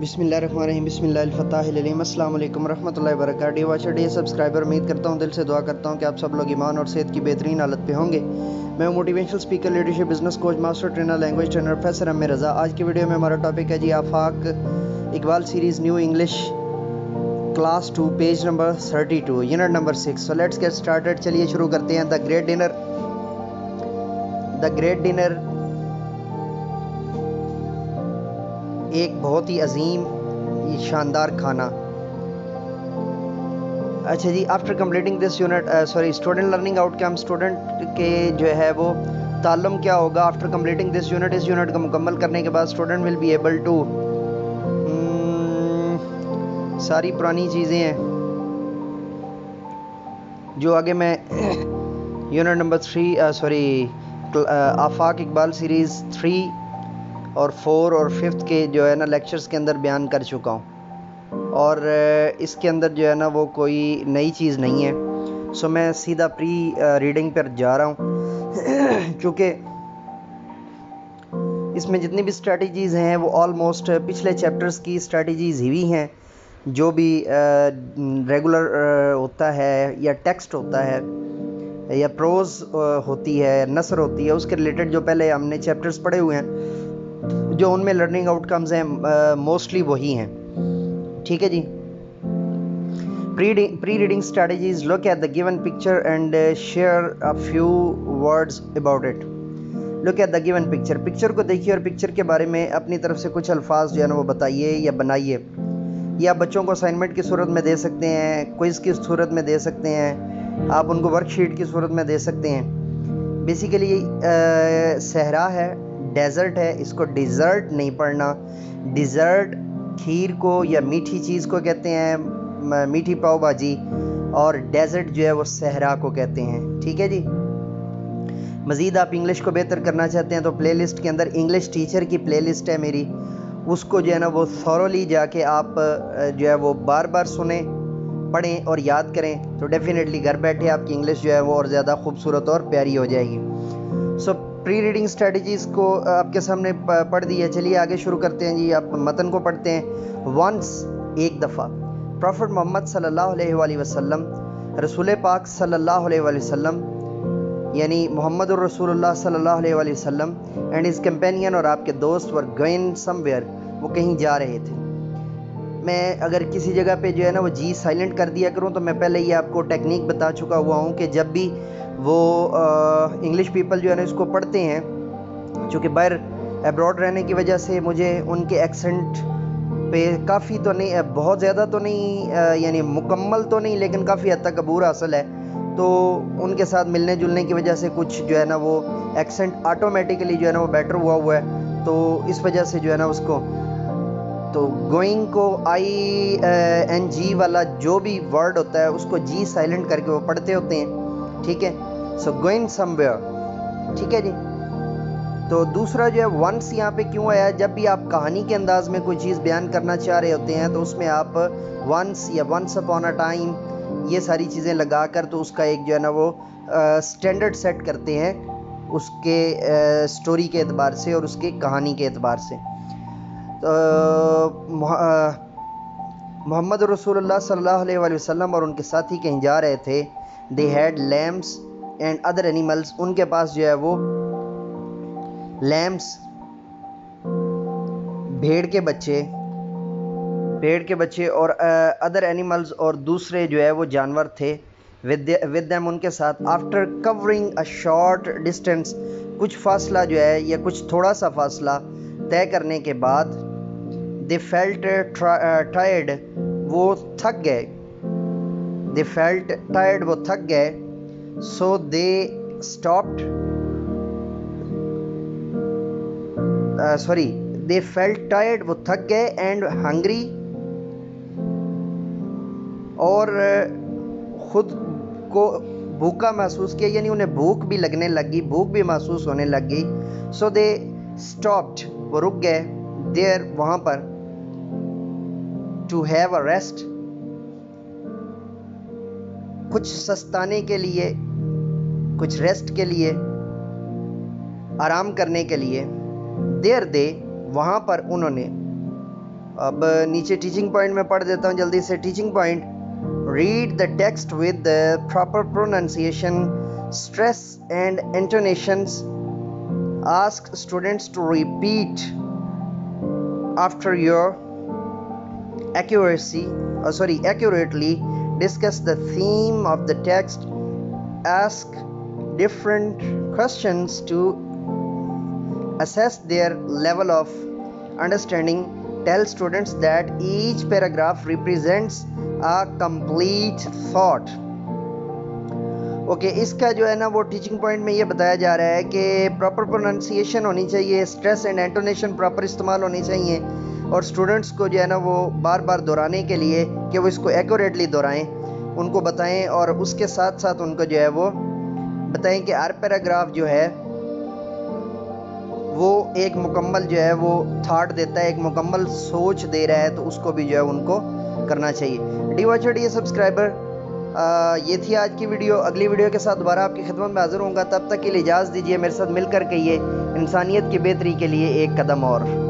बिस्मिल्लाहिर्रहमानिर्रहीम बिस्मिल्लाहिल-फ़ताहिल-अलीम अस्सलाम वालेकुम रहमतुल्लाहि व बरकातुहू। डे वाचर डे सब्सक्राइबर, उम्मीद करता हूँ, दिल से दुआ करता हूँ कि आप सब लोग ईमान और सेहत की बेहतरीन हालत पे होंगे। मैं motivational speaker, leadership, business coach, master trainer, language trainer professor Amme Raza. आज की वीडियो में हमारा टॉपिक है जी Afaq Iqbal series new English class 2 page number 32 unit number 6। So let's get started. चलिए शुरू करते हैं। द ग्रेट डिनर एक बहुत ही अजीम शानदार खाना। अच्छा जी, after completing this unit student learning outcome, student के जो है वो ताल्लुम क्या होगा आफ्टर कंप्लीटिंग दिस यूनिट। इस यूनिट को मुकम्मल करने के बाद student will be able to, सारी पुरानी चीज़ें हैं जो आगे मैं unit number 3 Afaq Iqbal series 3 और 4 और 5 के जो है ना लेक्चर्स के अंदर बयान कर चुका हूँ, और इसके अंदर जो है ना वो कोई नई चीज़ नहीं है। सो मैं सीधा प्री रीडिंग पर जा रहा हूँ क्योंकि इसमें जितनी भी स्ट्रेटजीज़ हैं वो ऑलमोस्ट पिछले चैप्टर्स की स्ट्रेटजीज़ ही हैं। जो भी रेगुलर होता है या टेक्स्ट होता है या प्रोज होती है, नसर होती है, उसके रिलेटेड जो पहले हमने चैप्टर्स पढ़े हुए हैं, जो उनमें लर्निंग आउटकम्स हैं, मोस्टली वही हैं। ठीक है जी। Pre reading strategies, look at the given picture and share a few words about it. Look at the given picture, picture को देखिए और पिक्चर के बारे में अपनी तरफ से कुछ अल्फाज जो है ना वो बताइए या बनाइए। या आप बच्चों को असाइनमेंट की सूरत में दे सकते हैं, क्विज़ की सूरत में दे सकते हैं, आप उनको वर्कशीट की सूरत में दे सकते हैं। बेसिकली सहरा है, डेजर्ट है, इसको डिज़र्ट नहीं पढ़ना। डिज़र्ट खीर को या मीठी चीज़ को कहते हैं, मीठी पाव भाजी, और डेजर्ट जो है वो सहरा को कहते हैं। ठीक है जी। मज़ीद आप इंग्लिश को बेहतर करना चाहते हैं तो प्लेलिस्ट के अंदर इंग्लिश टीचर की प्लेलिस्ट है मेरी, उसको जो है ना वो थॉरोली जाके आप जो है वो बार बार सुने, पढ़ें और याद करें, तो डेफिनेटली घर बैठे आपकी इंग्लिश जो है वो और ज़्यादा खूबसूरत और प्यारी हो जाएगी। सो प्री रीडिंग स्ट्रेटजीज़ को आपके सामने पढ़ दी है। चलिए आगे शुरू करते हैं जी। आप मतन को पढ़ते हैं। वंस, एक दफ़ा, प्रॉफिट मोहम्मद सल्लल्लाहु अलैहि वसल्लम, रसूल पाक सल्लल्लाहु अलैहि वसल्लम यानी मोहम्मद रसूलुल्लाह सल्लल्लाहु अलैहि वसल्लम एंड हिज कंपेनियन, और आपके दोस्त, वर गोइंग समवेयर, वो कहीं जा रहे थे। मैं अगर किसी जगह पे जो है ना वो जी साइलेंट कर दिया करूँ तो मैं पहले ये आपको टेक्निक बता चुका हुआ हूँ कि जब भी वो इंग्लिश पीपल जो है ना इसको पढ़ते हैं, चूँकि बाहर अब्रॉड रहने की वजह से मुझे उनके एक्सेंट पे काफ़ी तो नहीं, बहुत ज़्यादा तो नहीं, यानी मुकम्मल तो नहीं, लेकिन काफ़ी हद तक अबूर हासिल है। तो उनके साथ मिलने जुलने की वजह से कुछ जो है ना वो एक्सेंट ऑटोमेटिकली जो है ना वो बेटर हुआ है, तो इस वजह से जो है ना उसको, तो गोइंग को ING वाला जो भी वर्ड होता है उसको जी साइलेंट करके वो पढ़ते होते हैं। ठीक है। So going somewhere. ठीक है जी। तो दूसरा जो है वंस यहाँ पे क्यों आया, जब भी आप कहानी के अंदाज में कोई चीज़ बयान करना चाह रहे होते हैं तो उसमें आप वंस या वंस अपॉन अ टाइम ये सारी चीज़ें लगाकर तो उसका एक जो है ना वो स्टैंडर्ड सेट करते हैं उसके स्टोरी के एतबार से और उसके कहानी के एतबार से। मोहम्मद रसूलुल्लाह सल्लल्लाहु अलैहि वसल्लम और उनके साथी कहीं जा रहे थे। They had lambs and other animals, उनके पास जो है वो लैम्स, भेड़ के बच्चे और अदर एनिमल्स, और दूसरे जो है वो जानवर थे विद देम, उनके साथ। After covering a short distance, कुछ फासला जो है या कुछ थोड़ा सा फासला तय करने के बाद, दे फेल्ट टायर्ड, वो थक गए। दे फेल्ट टायर्ड, वो थक गए। So they stopped, they felt tired, वो थक गए, एंड हंग्री, और खुद को भूखा महसूस किया, यानी उन्हें भूख भी लगने लगी, भूख भी महसूस होने लग गई। सो दे स्टॉप्ड, वो रुक गए, देयर, वहाँ पर, टू हैव अ रेस्ट, कुछ सस्ताने के लिए, कुछ रेस्ट के लिए, आराम करने के लिए। देयर दे, वहाँ पर उन्होंने, अब नीचे टीचिंग पॉइंट में पढ़ देता हूँ जल्दी से। Teaching point: read the text with the proper pronunciation, stress and intonations. Ask students to repeat after your accurately. Discuss the theme of the text. Ask different questions to assess their level of understanding. Tell students that each paragraph represents a complete thought. Okay इसका जो है ना वो teaching point में ये बताया जा रहा है कि प्रॉपर प्रोनाउंसिएशन होनी चाहिए, स्ट्रेस एंड इंटोनेशन प्रॉपर इस्तेमाल होनी चाहिए, और स्टूडेंट्स को जो है ना वो बार बार दोहराने के लिए कि वो इसको एक्यूरेटली दोहराएं, उनको बताएं, और उसके साथ साथ उनको जो है वो बताएं कि हर पैराग्राफ जो है वो एक मुकम्मल जो है वो थॉट देता है, एक मुकम्मल सोच दे रहा है, तो उसको भी जो है उनको करना चाहिए। डी वॉचर डी सब्सक्राइबर, ये थी आज की वीडियो। अगली वीडियो के साथ दोबारा आपकी खिदमत में हाजिर होऊंगा। तब तक के लिए इजाज़त दीजिए। मेरे साथ मिलकर के ये इंसानियत की बेहतरी के लिए एक कदम और।